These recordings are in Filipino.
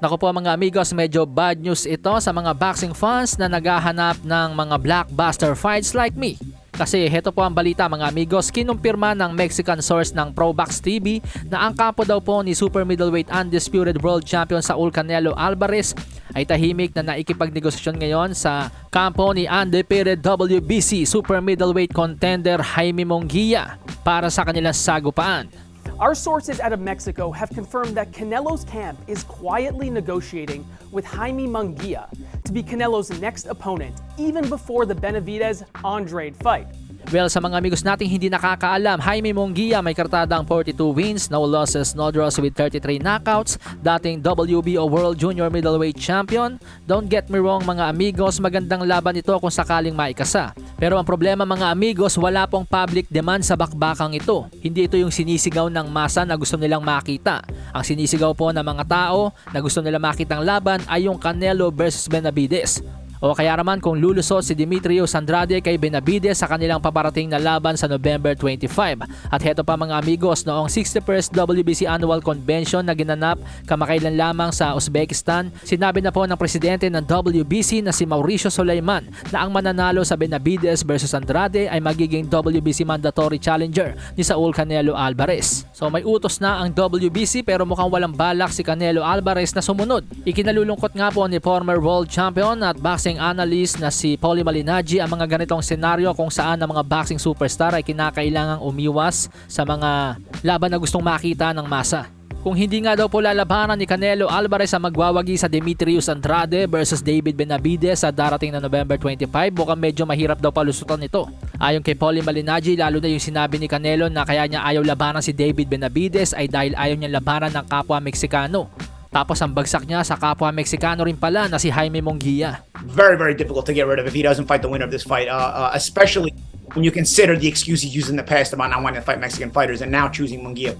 Naku po mga amigos, medyo bad news ito sa mga boxing fans na naghahanap ng mga blockbuster fights like me. Kasi heto po ang balita mga amigos, kinumpirma ng Mexican source ng ProBox TV na ang kampo daw po ni Super Middleweight Undisputed World Champion Saul Canelo Alvarez ay tahimik na naikipagnegosasyon ngayon sa kampo ni undefeated WBC Super Middleweight contender Jaime Munguia para sa kanilang sagupaan. Our sources out of Mexico have confirmed that Canelo's camp is quietly negotiating with Jaime Munguia to be Canelo's next opponent, even before the Benavidez-Andrade fight. Well, sa mga amigos nating hindi nakakaalam, Jaime Munguia may kartadang 42 wins, no losses, no draws with 33 knockouts, dating WBO World Junior Middleweight Champion. Don't get me wrong mga amigos, magandang laban ito kung sakaling maikasa. Pero ang problema mga amigos, wala pong public demand sa bakbakang ito. Hindi ito yung sinisigaw ng masa na gusto nilang makita. Ang sinisigaw po ng mga tao na gusto nilang makitang laban ay yung Canelo versus Benavidez. O kaya naman kung lulusot si Demetrius Andrade kay Benavidez sa kanilang paparating na laban sa November 25. At heto pa mga amigos, noong 61st WBC Annual Convention na ginanap kamakailan lamang sa Uzbekistan, sinabi na po ng presidente ng WBC na si Mauricio Sulaiman na ang mananalo sa Benavidez versus Andrade ay magiging WBC mandatory challenger ni Saul Canelo Alvarez. So may utos na ang WBC pero mukhang walang balak si Canelo Alvarez na sumunod. Ikinalulungkot nga po ni former world champion at boxing analyst na si Paulie Malignaggi ang mga ganitong senaryo kung saan ang mga boxing superstar ay kinakailangang umiwas sa mga laban na gustong makita ng masa. Kung hindi nga daw po lalabanan ni Canelo Alvarez ang magwawagi sa Demetrius Andrade versus David Benavidez sa darating na November 25, mukhang medyo mahirap daw palusutan ito. Ayon kay Paulie Malignaggi, lalo na yung sinabi ni Canelo na kaya niya ayaw labanan si David Benavidez ay dahil ayaw niya labanan ng kapwa Meksikano. Tapos ang bagsak niya sa kapwa Meksikano rin pala na si Jaime Munguia. Very, very difficult to get rid of if he doesn't fight the winner of this fight, especially when you consider the excuse he used in the past about not wanting to fight Mexican fighters and now choosing Munguia.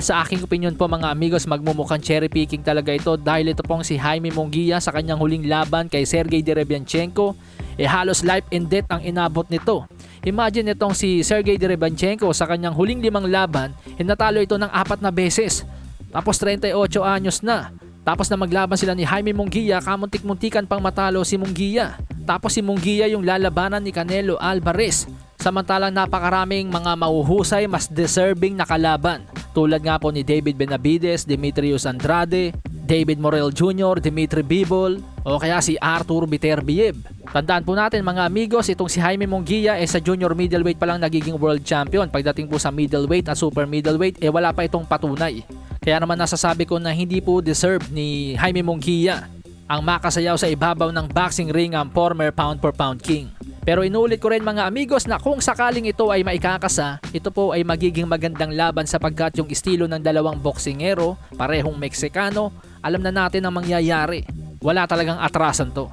Sa aking opinion po mga amigos, magmumukhang cherry picking talaga ito dahil ito pong si Jaime Munguia sa kanyang huling laban kay Sergey Derevianchenko, halos life and death ang inabot nito. Imagine itong si Sergey Derevianchenko sa kanyang huling 5 laban, natalo ito ng 4 na beses. Tapos 38 anyos na. Tapos na maglaban sila ni Jaime Munguia, kamuntik-muntikan pang matalo si Munguia. Tapos si Munguia yung lalabanan ni Canelo Alvarez. Samantalang napakaraming mga mahuhusay, mas deserving na kalaban. Tulad nga po ni David Benavidez, Demetrius Andrade, David Morrell Jr., Dimitri Bivol, o kaya si Artur Beterbiev. Tandaan po natin mga amigos, itong si Jaime Munguia sa junior middleweight pa lang nagiging world champion. Pagdating po sa middleweight at super middleweight, wala pa itong patunay. Kaya naman nasasabi ko na hindi po deserve ni Jaime Munguia ang makasayaw sa ibabaw ng boxing ring ang former pound for pound king. Pero inulit ko rin mga amigos na kung sakaling ito ay maikakasa, ito po ay magiging magandang laban sapagkat yung estilo ng dalawang boksingero, parehong Meksikano, alam na natin ang mangyayari. Wala talagang atrasan to.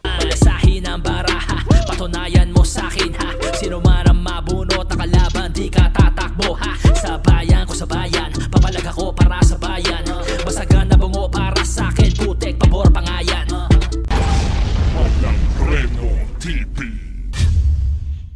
Palasahin ang baraha, patunayan mo sa'kin ha. Sino man ang mabunot na kalaban, di ka tatakbo ha. Sa bayan ko sa bayan,